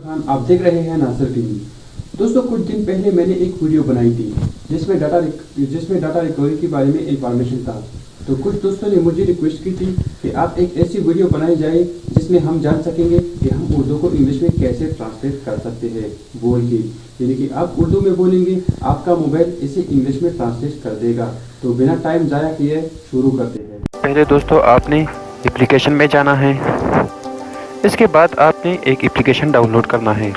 खान, आप देख रहे हैं नासिर टीवी। दोस्तों, कुछ दिन पहले मैंने एक वीडियो बनाई थी जिसमें डाटा रिकवरी के बारे में इंफॉर्मेशन था। तो कुछ दोस्तों ने मुझे रिक्वेस्ट की थी कि आप एक ऐसी वीडियो बनाई जाए जिसमें हम जान सकेंगे कि हम उर्दू को इंग्लिश में कैसे ट्रांसलेट कर सकते हैं बोल के। यानी कि आप उर्दू में बोलेंगे, आपका मोबाइल इसे इंग्लिश में ट्रांसलेट कर देगा। तो बिना टाइम ज़ाया किए शुरू करते हैं। पहले दोस्तों आपने एप्लीकेशन में जाना है। इसके बाद आपने एक एप्लीकेशन डाउनलोड करना है।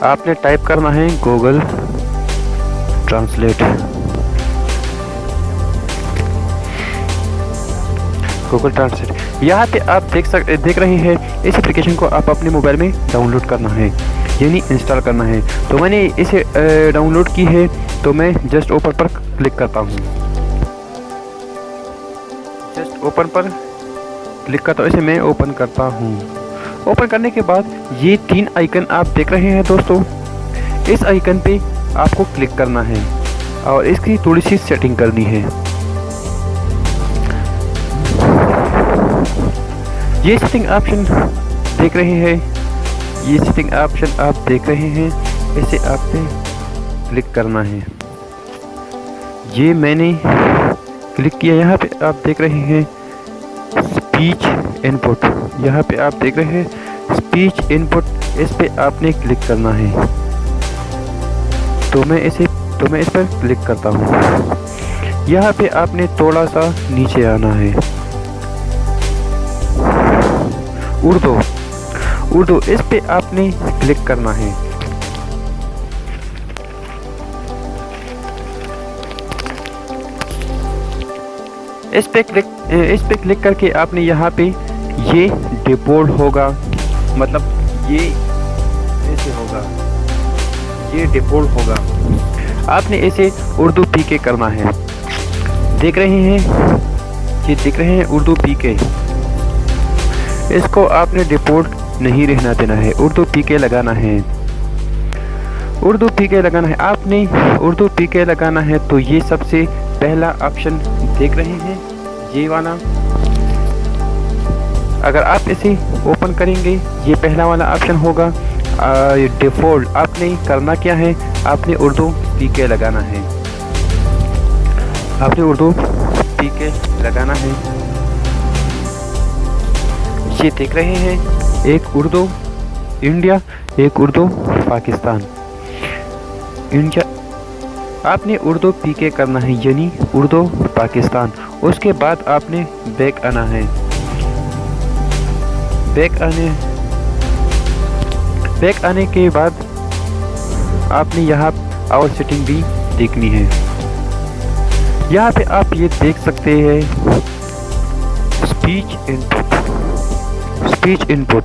आपने टाइप करना है गूगल ट्रांसलेट। यहाँ पे आप देख रहे हैं, इस एप्लीकेशन को आप अपने मोबाइल में डाउनलोड करना है, यानी इंस्टॉल करना है। तो मैंने इसे डाउनलोड की है, तो मैं जस्ट ओपन पर क्लिक करता हूँ। जस्ट ओपन पर क्लिक करता हूँ, इसे मैं ओपन करता हूँ। ओपन करने के बाद ये 3 आइकन आप देख रहे हैं दोस्तों, इस आइकन पे आपको क्लिक करना है और इसकी थोड़ी सी सेटिंग करनी है। ये सेटिंग ऑप्शन देख रहे हैं, ये सेटिंग ऑप्शन आप देख रहे हैं, इसे आपने क्लिक करना है। ये मैंने क्लिक किया। यहाँ पे आप देख रहे हैं स्पीच इनपुट, यहाँ पे आप देख रहे हैं स्पीच इनपुट, इस पे आपने क्लिक करना है। तो मैं इस पर क्लिक करता हूँ। यहाँ पे आपने थोड़ा सा नीचे आना है। उर्दू इस पे आपने क्लिक करना है। इस पे क्लिक करके आपने यहाँ पे ये डिफॉल्ट होगा, मतलब ये ऐसे होगा, ये डिफॉल्ट होगा। आपने इसे उर्दू पीके करना है। देख रहे हैं, ये दिख रहे हैं उर्दू पीके। इसको आपने डिफॉल्ट नहीं रहना देना है, उर्दू पीके लगाना है। उर्दू पीके लगाना है, आपने उर्दू पीके लगाना है। तो ये सबसे पहला ऑप्शन देख रहे हैं, ये वाला। अगर आप इसे ओपन करेंगे, ये पहला वाला ऑप्शन होगा डिफ़ॉल्ट। आपने करना क्या है, आपने उर्दू पीके लगाना है। आपने उर्दू पीके लगाना है। ये देख रहे हैं, एक उर्दू इंडिया, एक उर्दू पाकिस्तान। इंडिया आपने उर्दू पीके करना है, यानी उर्दू पाकिस्तान। उसके बाद आपने बैक आना है। बैक आने के बाद आपने यहाँ और सेटिंग भी देखनी है। यहाँ पे आप ये देख सकते हैं स्पीच इनपुट,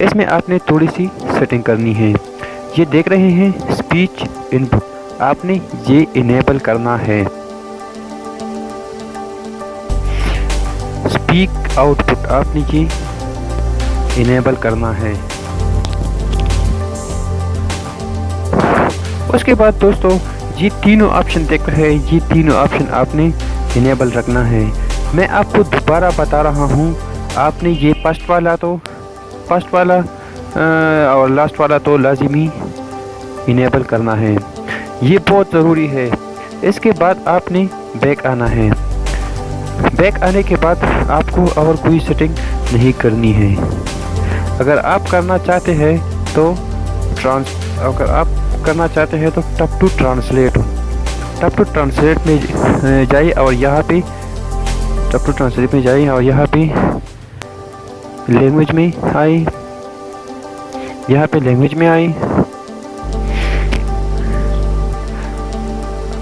इसमें आपने थोड़ी सी सेटिंग करनी है। ये देख रहे हैं स्पीच इनपुट, आपने ये इनेबल करना है। स्पीक आउटपुट आपने ये इनेबल करना है। उसके बाद दोस्तों ये तीनों ऑप्शन देख रहे हैं, ये तीनों ऑप्शन आपने इनेबल रखना है। मैं आपको दोबारा बता रहा हूँ, आपने ये फर्स्ट वाला और लास्ट वाला तो लाजिमी इनेबल करना है, ये बहुत ज़रूरी है। इसके बाद आपने बैक आना है। बैक आने के बाद आपको और कोई सेटिंग नहीं करनी है। अगर आप करना चाहते हैं तो टप टू ट्रांसलेट में जाइए और यहाँ पे टप टू ट्रांसलेट में जाइए और यहाँ पे लैंग्वेज में आए।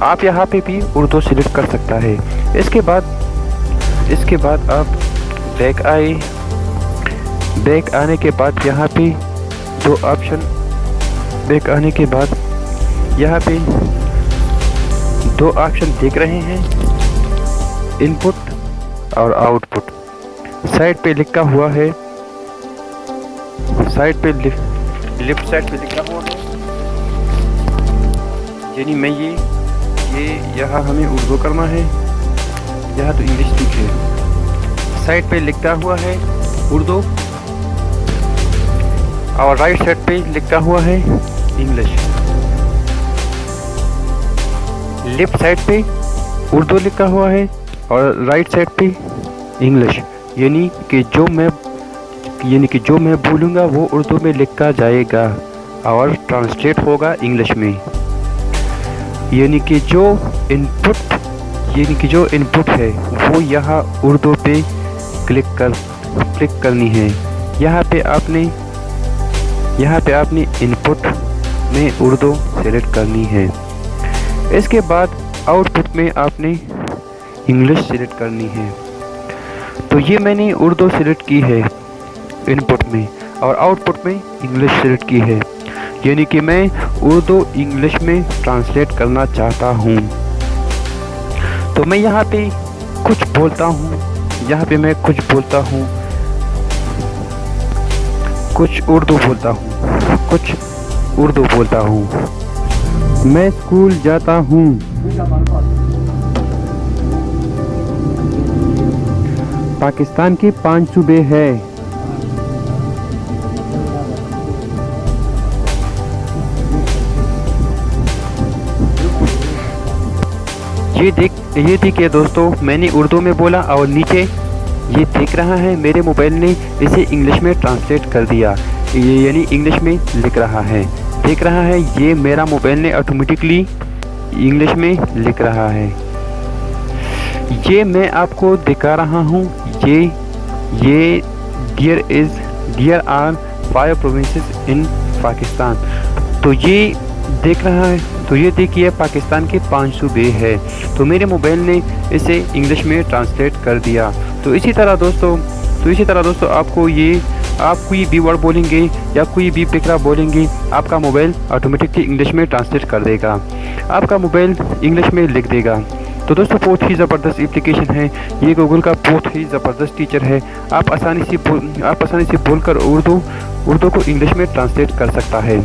आप यहाँ पे भी उर्दू सिलेक्ट कर सकता है। इसके बाद आप बैक आए। बैक आने के बाद यहाँ पे दो ऑप्शन, बैक आने के बाद यहाँ पे दो ऑप्शन देख रहे हैं, इनपुट और आउटपुट। साइड पे लिखा हुआ है, लेफ्ट साइड पे लिखा हुआ है, यानी मैं ये यहाँ हमें उर्दू करना है, यहाँ तो इंग्लिश लिखे। साइड पे लिखा हुआ है उर्दू, और राइट साइड पे लिखा हुआ है इंग्लिश। लेफ्ट साइड पे उर्दू लिखा हुआ है और राइट साइड पे इंग्लिश, यानी कि जो मैं बोलूँगा वो उर्दू में लिखा जाएगा और ट्रांसलेट होगा इंग्लिश में। यानी कि जो इनपुट है वो यहाँ उर्दू पे क्लिक करनी है। यहाँ पे आपने इनपुट में उर्दू सेलेक्ट करनी है। इसके बाद आउटपुट में आपने इंग्लिश सेलेक्ट करनी है। तो ये मैंने उर्दू सेलेक्ट की है इनपुट में और आउटपुट में इंग्लिश सेलेक्ट की है, यानी कि मैं उर्दू इंग्लिश में ट्रांसलेट करना चाहता हूँ। तो मैं यहाँ पे कुछ बोलता हूँ, कुछ उर्दू बोलता हूँ। मैं स्कूल जाता हूँ। पाकिस्तान के 5 सूबे हैं। ये देखिए दोस्तों, मैंने उर्दू में बोला और नीचे ये देख रहा है मेरे मोबाइल ने इसे इंग्लिश में ट्रांसलेट कर दिया, यानी इंग्लिश में लिख रहा है। देख रहा है ये मेरा मोबाइल ने ऑटोमेटिकली इंग्लिश में लिख रहा है। ये मैं आपको दिखा रहा हूँ। ये देयर आर 5 प्रोविंसेस इन पाकिस्तान। तो ये देख रहा है, तो ये देखिए पाकिस्तान के 5 सूबे है। तो मेरे मोबाइल ने इसे इंग्लिश में ट्रांसलेट कर दिया। तो इसी तरह दोस्तों आप कोई भी वर्ड बोलेंगे या कोई भी फिक्रा बोलेंगे, आपका मोबाइल ऑटोमेटिकली इंग्लिश में ट्रांसलेट कर देगा, आपका मोबाइल इंग्लिश में लिख देगा। तो दोस्तों बहुत ही ज़बरदस्त एप्लीकेशन है ये, गूगल का बहुत ही ज़बरदस्त टीचर है। आप आसानी से बोलकर उर्दू को इंग्लिश में ट्रांसलेट कर सकता है,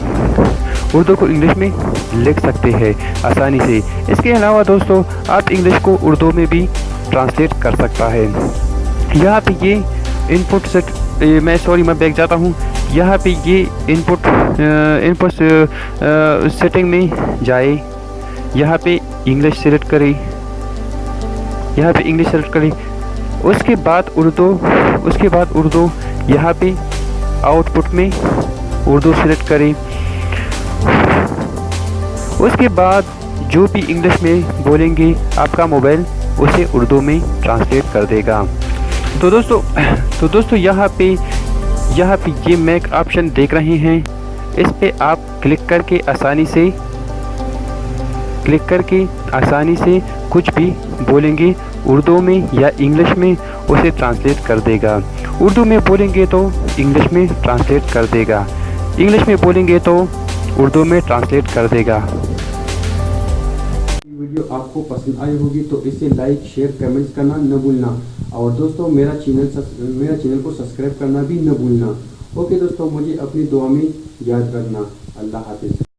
उर्दू को इंग्लिश में लिख सकते हैं आसानी से। इसके अलावा दोस्तों आप इंग्लिश को उर्दू में भी ट्रांसलेट कर सकता है। यहाँ पे ये इनपुट सेट, मैं बैक जाता हूँ। यहाँ पे ये इनपुट सेटिंग में जाए, यहाँ पे इंग्लिश सेलेक्ट करें, उसके बाद उर्दू, यहाँ पे आउटपुट में उर्दू सेलेक्ट करें। उसके बाद जो भी इंग्लिश में बोलेंगे आपका मोबाइल उसे उर्दू में ट्रांसलेट कर देगा। तो दोस्तों यहाँ पे ये मैक ऑप्शन देख रहे हैं, इस पे आप क्लिक करके आसानी से कुछ भी बोलेंगे उर्दू में या इंग्लिश में उसे ट्रांसलेट कर देगा। उर्दू में बोलेंगे तो इंग्लिश में ट्रांसलेट कर देगा, इंग्लिश में बोलेंगे तो उर्दू में ट्रांसलेट कर देगा। वीडियो आपको पसंद आई होगी तो इसे लाइक, शेयर, कमेंट्स करना न भूलना। और दोस्तों मेरा चैनल को सब्सक्राइब करना भी न भूलना। ओके दोस्तों, मुझे अपनी दुआ में याद रखना। अल्लाह हाफिज़।